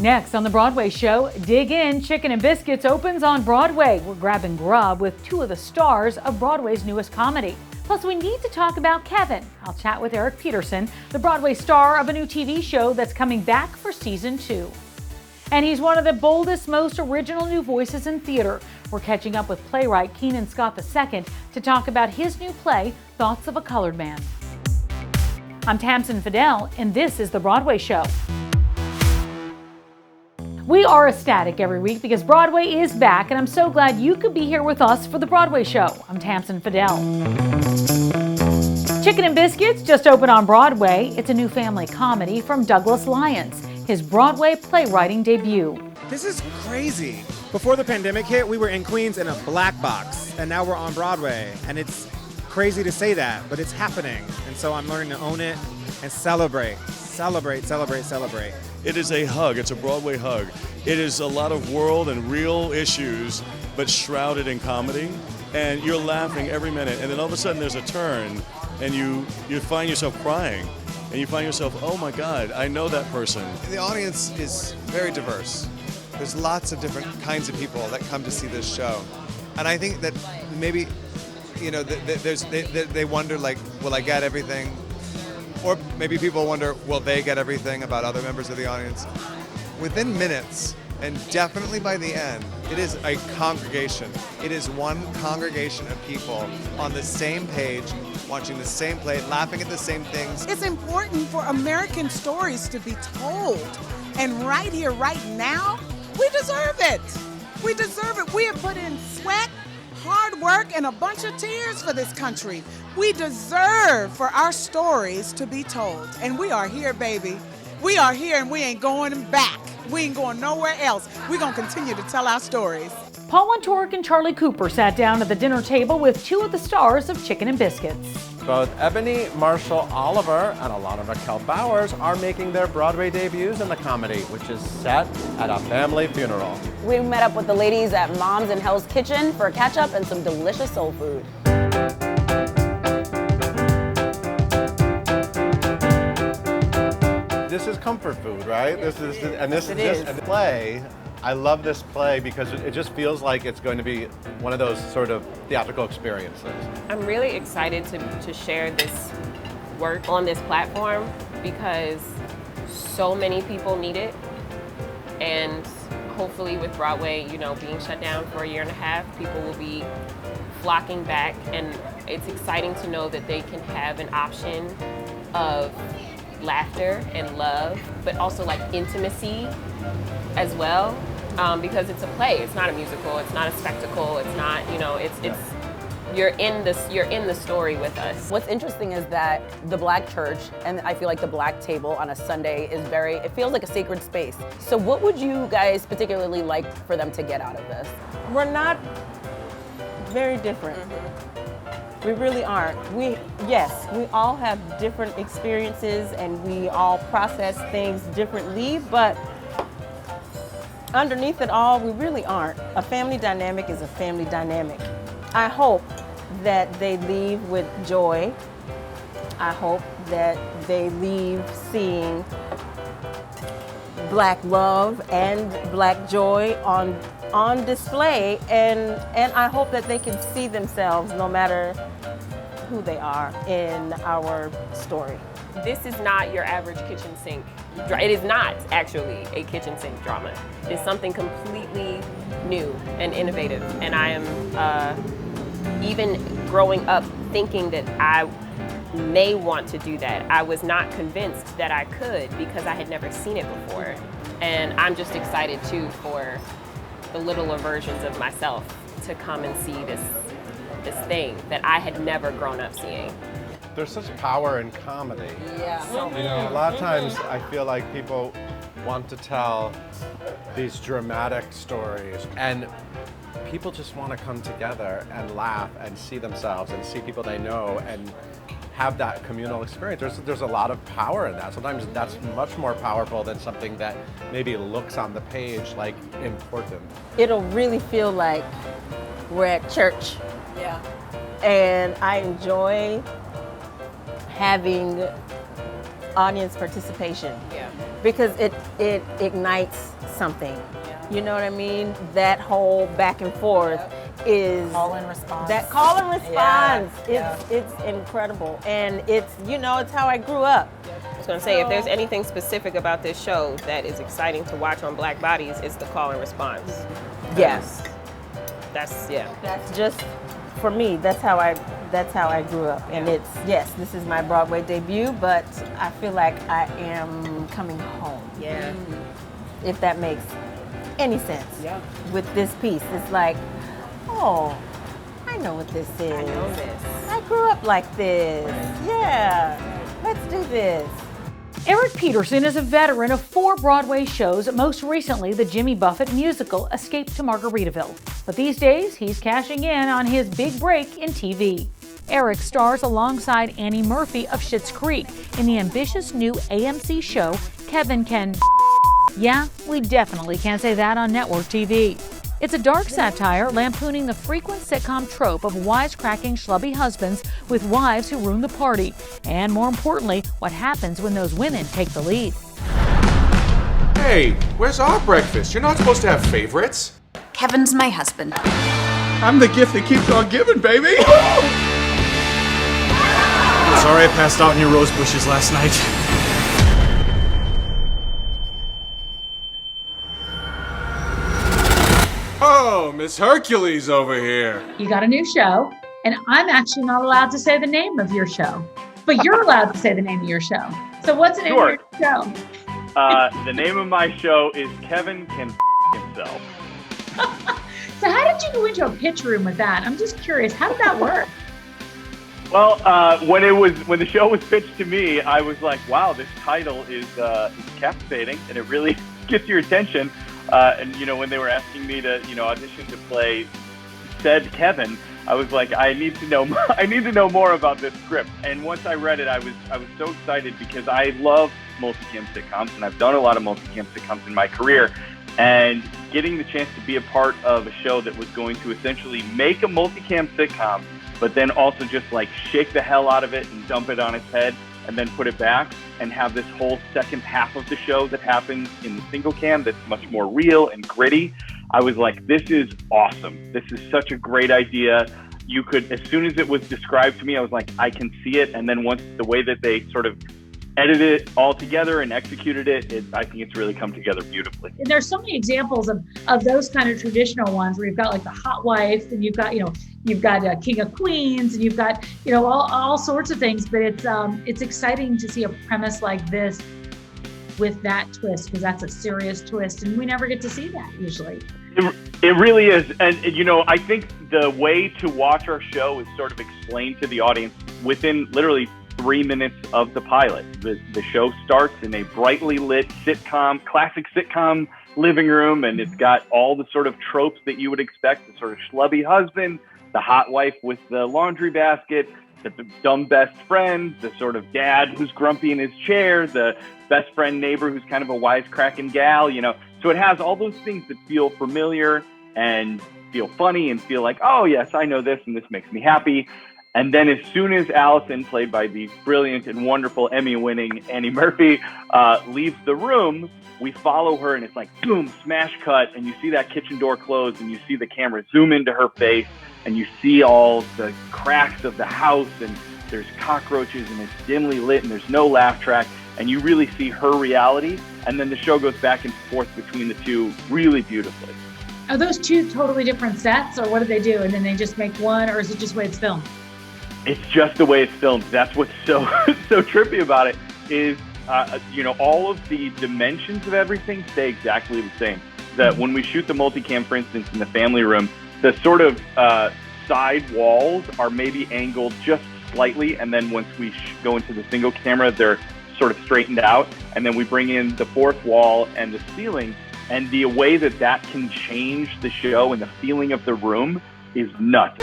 Next on the Broadway Show, Dig In, Chicken and Biscuits opens on Broadway. We're grabbing grub with two of the stars of Broadway's newest comedy. Plus, we need to talk about Kevin. I'll chat with Eric Petersen, the Broadway star of a new TV show that's coming back for season 2. And he's one of the boldest, most original new voices in theater. We're catching up with playwright Keenan Scott II to talk about his new play, Thoughts of a Colored Man. I'm Tamsen Fadal, and this is the Broadway Show. We are ecstatic every week because Broadway is back, and I'm so glad you could be here with us for the Broadway Show. I'm Tamsen Fadal. Chicken and Biscuits just opened on Broadway. It's a new family comedy from Douglas Lyons, his Broadway playwriting debut. This is crazy. Before the pandemic hit, we were in Queens in a black box, and now we're on Broadway. And it's crazy to say that, but it's happening. And so I'm learning to own it and celebrate. Celebrate, celebrate, celebrate. It is a hug. It's a Broadway hug. It is a lot of world and real issues, but shrouded in comedy. And you're laughing every minute. And then all of a sudden there's a turn, and you find yourself crying. And you find yourself, oh my God, I know that person. The audience is very diverse. There's lots of different kinds of people that come to see this show. And I think that maybe, they wonder, like, will I get everything? Or maybe people wonder, will they get everything about other members of the audience? Within minutes, and definitely by the end, it is a congregation. It is one congregation of people on the same page, watching the same play, laughing at the same things. It's important for American stories to be told. And right here, right now, we deserve it. We deserve it. We have put in sweat, hard work, and a bunch of tears for this country. We deserve for our stories to be told. And we are here, baby. We are here, and we ain't going back. We ain't going nowhere else. We're going to continue to tell our stories. Paul Wontorek and Charlie Cooper sat down at the dinner table with two of the stars of Chicken and Biscuits. Both Ebony, Marshall, Oliver, and Alana Raquel Bowers are making their Broadway debuts in the comedy, which is set at a family funeral. We met up with the ladies at Mom's and Hell's Kitchen for a catch-up and some delicious soul food. This is comfort food, right? This is a play. I love this play because it just feels like it's going to be one of those sort of theatrical experiences. I'm really excited to share this work on this platform because so many people need it. And hopefully with Broadway, being shut down for a year and a half, people will be flocking back. And it's exciting to know that they can have an option of laughter and love, but also like intimacy as well. Because it's a play, it's not a musical, it's not a spectacle, it's not, you're in the story with us. What's interesting is that the Black church, and I feel like the Black table on a Sunday it feels like a sacred space. So what would you guys particularly like for them to get out of this? We're not very different. Mm-hmm. We really aren't. We all have different experiences and we all process things differently, but underneath it all, we really aren't. A family dynamic is a family dynamic. I hope that they leave with joy. I hope that they leave seeing Black love and Black joy on display, and I hope that they can see themselves no matter who they are in our story. This is not your average kitchen sink. It is not actually a kitchen sink drama. It is something completely new and innovative. And I am even growing up thinking that I may want to do that. I was not convinced that I could because I had never seen it before. And I'm just excited too for the littler versions of myself to come and see this thing that I had never grown up seeing. There's such power in comedy. Yeah. A lot of times I feel like people want to tell these dramatic stories, and people just want to come together and laugh and see themselves and see people they know and have that communal experience. There's a lot of power in that. Sometimes that's much more powerful than something that maybe looks on the page like important. It'll really feel like we're at church. Yeah. And I enjoy having audience participation. Yeah. because it ignites something. You know what I mean? That whole back and forth is Call and response. that call and response. Yeah. It's incredible, and it's how I grew up. I was going to say, if there's anything specific about this show that is exciting to watch on Black Bodies, it's the call and response. Yes, That's that's just for me. That's how I grew up, and this is my Broadway debut, but I feel like I am coming home. Yeah. If that makes any sense. Yeah. With this piece, it's like, oh, I know what this is. I know this. I grew up like this. Yeah, let's do this. Eric Petersen is a veteran of 4 Broadway shows, most recently the Jimmy Buffett musical Escape to Margaritaville. But these days, he's cashing in on his big break in TV. Eric stars alongside Annie Murphy of Schitt's Creek in the ambitious new AMC show Kevin Can. Yeah, we definitely can't say that on network TV. It's a dark satire lampooning the frequent sitcom trope of wisecracking schlubby husbands with wives who ruin the party, and more importantly, what happens when those women take the lead. Hey, where's our breakfast? You're not supposed to have favorites. Kevin's my husband. I'm the gift that keeps on giving, baby. Sorry I passed out in your rose bushes last night. Oh, Miss Hercules over here. You got a new show, and I'm actually not allowed to say the name of your show, but you're allowed to say the name of your show. So what's the name of your show? The name of my show is Kevin Can Himself. So how did you go into a pitch room with that? I'm just curious. How did that work? Well, when the show was pitched to me, I was like, wow, this title is captivating, and it really gets your attention. And when they were asking me to audition to play said Kevin, I was like, I need to know more about this script. And once I read it, I was so excited because I love multicam sitcoms, and I've done a lot of multicam sitcoms in my career. And getting the chance to be a part of a show that was going to essentially make a multicam sitcom, but then also just like shake the hell out of it and dump it on its head and then put it back and have this whole second half of the show that happens in the single cam that's much more real and gritty. I was like, this is awesome. This is such a great idea. You could, as soon as it was described to me, I was like, I can see it. And then once the way that they sort of edited it all together and executed it, I think it's really come together beautifully. And there's so many examples of those kind of traditional ones where you've got like the hot wife, and you've got King of Queens, and you've got all sorts of things. But it's exciting to see a premise like this with that twist, because that's a serious twist, and we never get to see that usually. It really is, and I think the way to watch our show is sort of explained to the audience within literally 3 minutes of the pilot. The show starts in a brightly lit classic sitcom living room, and it's got all the sort of tropes that you would expect: the sort of schlubby husband, the hot wife with the laundry basket, the dumb best friend, the sort of dad who's grumpy in his chair, the best friend neighbor who's kind of a wisecracking gal, So it has all those things that feel familiar and feel funny and feel like, oh yes, I know this and this makes me happy. And then as soon as Allison, played by the brilliant and wonderful Emmy-winning Annie Murphy, leaves the room, we follow her, and it's like, boom, smash cut, and you see that kitchen door close, and you see the camera zoom into her face, and you see all the cracks of the house, and there's cockroaches, and it's dimly lit, and there's no laugh track, and you really see her reality, and then the show goes back and forth between the two really beautifully. Are those two totally different sets, or what do they do? And then they just make one, or is it just the way it's filmed? It's just the way it's filmed. That's what's so trippy about it is, all of the dimensions of everything stay exactly the same. That when we shoot the multicam, for instance, in the family room, the sort of side walls are maybe angled just slightly, and then once we go into the single camera, they're sort of straightened out, and then we bring in the fourth wall and the ceiling, and the way that can change the show and the feeling of the room is nuts.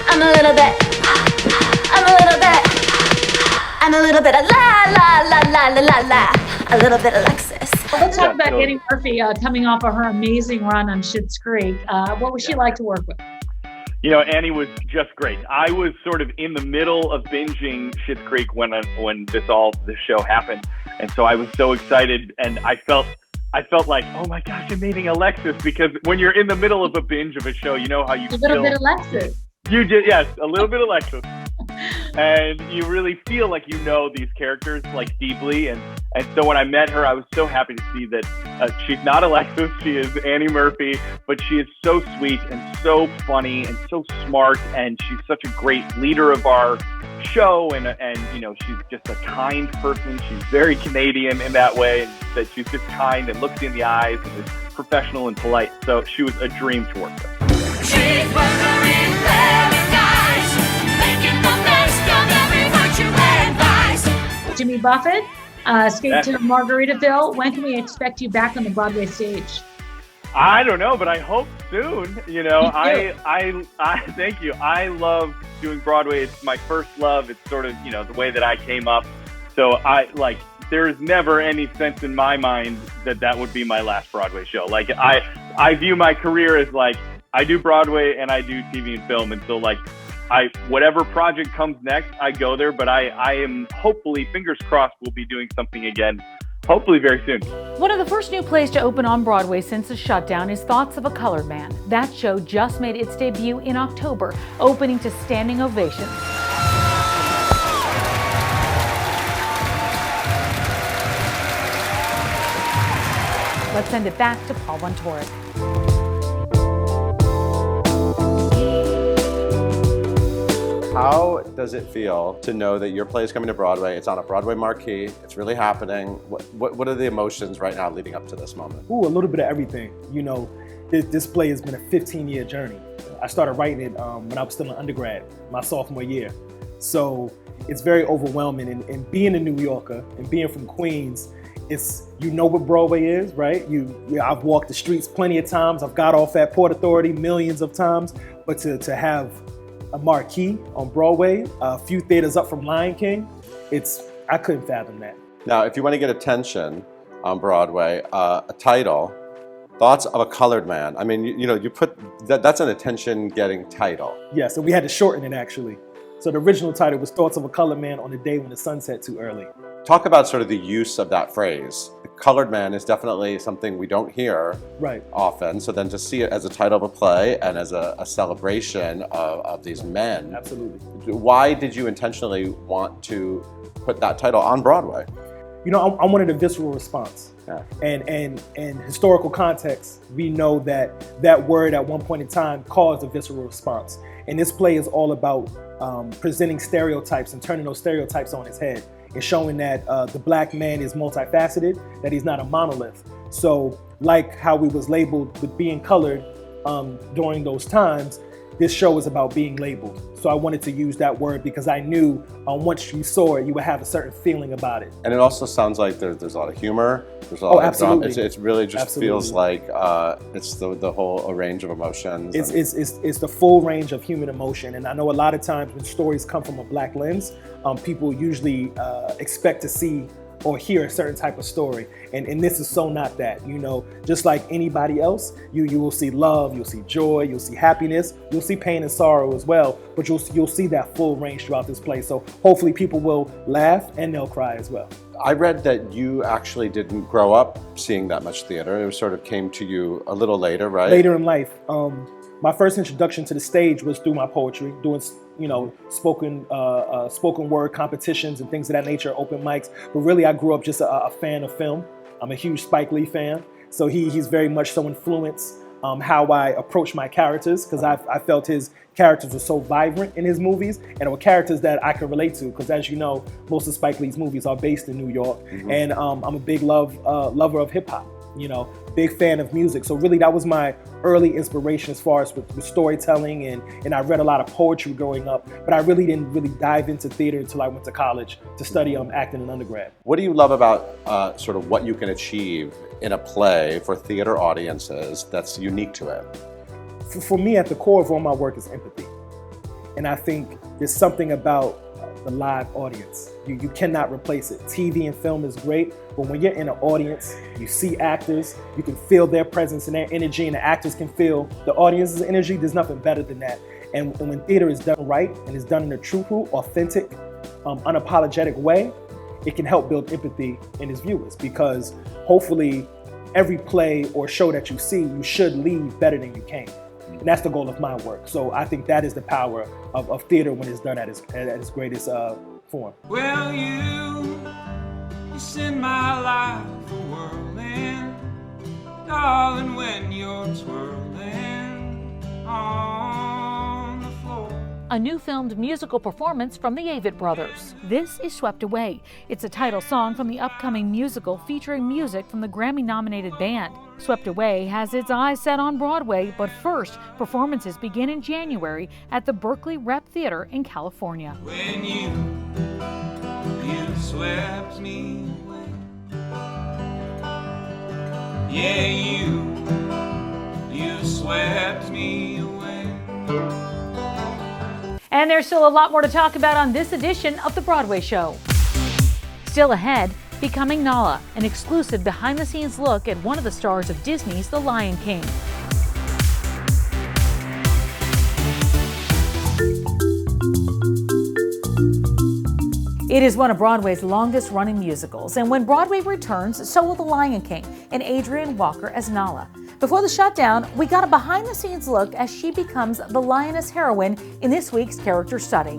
I'm a little bit of la la la la la la la, a little bit of Lexus. Well, let's talk about Annie Murphy coming off of her amazing run on Schitt's Creek. What was she like to work with? Annie was just great. I was sort of in the middle of binging Schitt's Creek when this show happened, And so I was so excited, and I felt like, oh my gosh, I'm meeting Alexis, because when you're in the middle of a binge of a show, you know how you A little bit Alexis. You did, yes, a little bit Alexis. And you really feel like you know these characters like deeply, and so when I met her, I was so happy to see that she's not Alexis, she is Annie Murphy, but she is so sweet and so funny and so smart, and she's such a great leader of our show, and you know, she's just a kind person. She's very Canadian in that way, that she's just kind and looks you in the eyes and is professional and polite. So she was a dream to work with. Jimmy Buffett, skate to Margaritaville. When can we expect you back on the Broadway stage? I don't know, but I hope soon. You know, I thank you. I love doing Broadway. It's my first love. It's sort of, you know, the way that I came up. So there's never any sense in my mind that would be my last Broadway show. Like I view my career as like, I do Broadway and I do TV and film. And so like, whatever project comes next, I go there, but I am hopefully, fingers crossed, we'll be doing something again, hopefully very soon. One of the first new plays to open on Broadway since the shutdown is Thoughts of a Colored Man. That show just made its debut in October, opening to standing ovations. Let's send it back to Paul Wontorek. How does it feel to know that your play is coming to Broadway? It's on a Broadway marquee. It's really happening. What are the emotions right now leading up to this moment? Ooh, a little bit of everything. You know, this play has been a 15-year journey. I started writing it when I was still an undergrad, my sophomore year. So it's very overwhelming. And being a New Yorker and being from Queens, you know what Broadway is, right? I've walked the streets plenty of times. I've got off at Port Authority millions of times. But to have a marquee on Broadway, a few theaters up from Lion King, I couldn't fathom that. Now, if you want to get attention on Broadway, a title, Thoughts of a Colored Man. I mean, you put that's an attention-getting title. Yeah, so we had to shorten it actually. So the original title was Thoughts of a Colored Man on the Day When the Sun Set Too Early. Talk about sort of the use of that phrase. The colored man is definitely something we don't hear often. So then to see it as a title of a play and as a celebration of these men. Absolutely. Why did you intentionally want to put that title on Broadway? You know, I wanted a visceral response. Yeah. And historical context, we know that word at one point in time caused a visceral response. And this play is all about presenting stereotypes and turning those stereotypes on its head, and showing that the black man is multifaceted, that he's not a monolith. So like how we was labeled with being colored during those times, this show is about being labeled. So I wanted to use that word because I knew once you saw it, you would have a certain feeling about it. And it also sounds like there's a lot of humor. There's a lot of drama. It really just feels like it's the whole range of emotions. It's the full range of human emotion. And I know a lot of times when stories come from a black lens, people usually expect to see or hear a certain type of story. And this is so not that, you know, just like anybody else, you will see love, you'll see joy, you'll see happiness, you'll see pain and sorrow as well, but you'll see that full range throughout this play. So hopefully people will laugh and they'll cry as well. I read that you actually didn't grow up seeing that much theater. It sort of came to you a little later, right? Later in life. My first introduction to the stage was through my poetry, doing, you know, spoken word competitions and things of that nature, open mics. But really, I grew up just a fan of film. I'm a huge Spike Lee fan, so he's very much so influenced how I approach my characters, because I felt his characters were so vibrant in his movies, and they were characters that I could relate to, because as you know, most of Spike Lee's movies are based in New York, and I'm a big lover of hip hop. You know, big fan of music. So really that was my early inspiration as far as with storytelling, and I read a lot of poetry growing up, but I really didn't really dive into theater until I went to college to study acting in undergrad. What do you love about sort of what you can achieve in a play for theater audiences that's unique to it? For me, at the core of all my work is empathy. And I think there's something about the live audience. You cannot replace it. TV and film is great, but when you're in an audience, you see actors, you can feel their presence and their energy, and the actors can feel the audience's energy. There's nothing better than that. And when theater is done right and is done in a true, authentic, unapologetic way, it can help build empathy in his viewers, because hopefully every play or show that you see, you should leave better than you came. And that's the goal of my work. So I think that is the power of theater when it's done at its greatest form. Well, you send my life a whirling, darling, when you're twirling on the floor. A new filmed musical performance from the Avett Brothers. This is Swept Away. It's a title song from the upcoming musical featuring music from the Grammy-nominated band. Swept Away has its eyes set on Broadway, but first, performances begin in January at the Berkeley Rep Theater in California. When you swept me away. Yeah, you swept me away. And there's still a lot more to talk about on this edition of The Broadway Show. Still ahead, Becoming Nala, an exclusive behind-the-scenes look at one of the stars of Disney's The Lion King. It is one of Broadway's longest-running musicals, and when Broadway returns, so will The Lion King and Adrienne Walker as Nala. Before the shutdown, we got a behind-the-scenes look as she becomes the lioness heroine in this week's character study.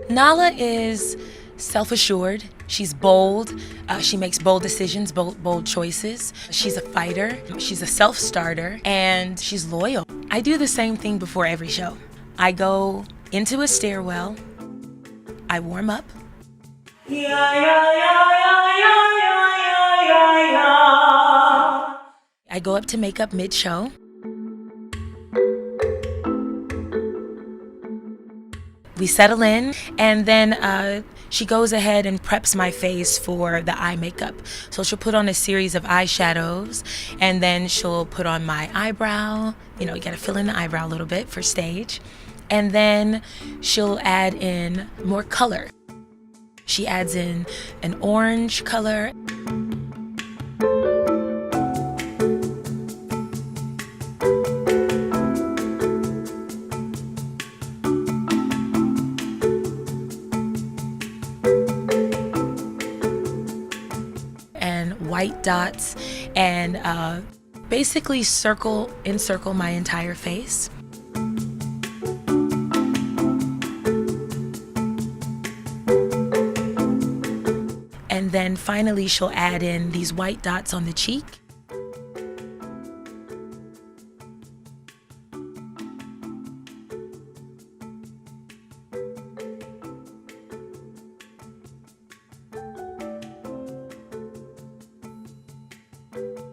Nala is self-assured. She's bold. She makes bold decisions, bold choices. She's a fighter. She's a self-starter, and she's loyal. I do the same thing before every show. I go into a stairwell. I warm up. I go up to makeup mid-show. We settle in, and then she goes ahead and preps my face for the eye makeup. So she'll put on a series of eyeshadows, and then she'll put on my eyebrow. You know, you gotta fill in the eyebrow a little bit for stage. And then she'll add in more color. She adds in an orange color. And white dots, and basically encircle my entire face. And then finally she'll add in these white dots on the cheek.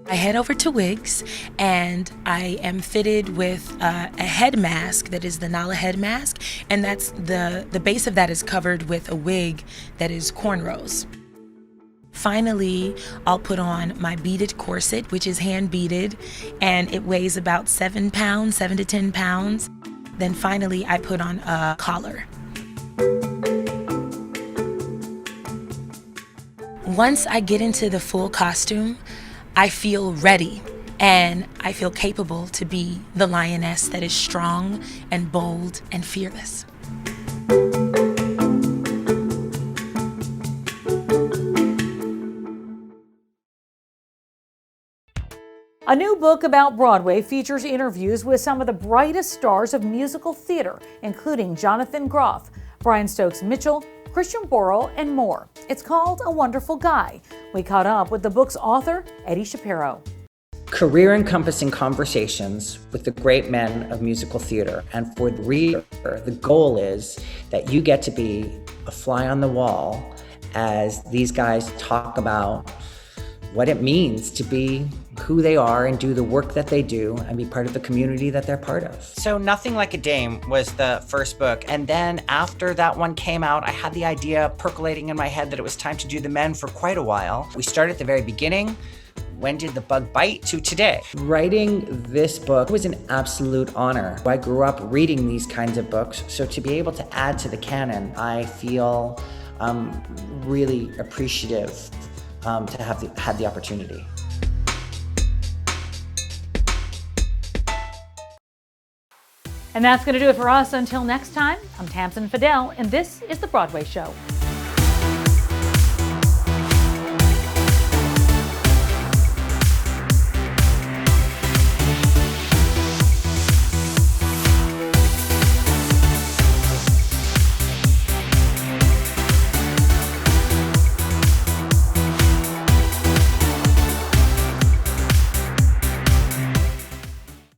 I head over to wigs, and I am fitted with a head mask that is the Nala head mask, and that's the base of that is covered with a wig that is cornrows. Finally, I'll put on my beaded corset, which is hand beaded, and it weighs about 7 to 10 pounds. Then finally, I put on a collar. Once I get into the full costume, I feel ready, and I feel capable to be the lioness that is strong and bold and fearless. A new book about Broadway features interviews with some of the brightest stars of musical theater, including Jonathan Groff, Brian Stokes Mitchell, Christian Borle, and more. It's called A Wonderful Guy. We caught up with the book's author, Eddie Shapiro. Career-encompassing conversations with the great men of musical theater. And for the reader, the goal is that you get to be a fly on the wall as these guys talk about what it means to be who they are and do the work that they do and be part of the community that they're part of. So Nothing Like a Dame was the first book. And then after that one came out, I had the idea percolating in my head that it was time to do the men for quite a while. We started at the very beginning. When did the bug bite? To today. Writing this book was an absolute honor. I grew up reading these kinds of books, so to be able to add to the canon, I feel really appreciative to have had the opportunity. And that's going to do it for us. Until next time, I'm Tamsen Fadal, and this is The Broadway Show.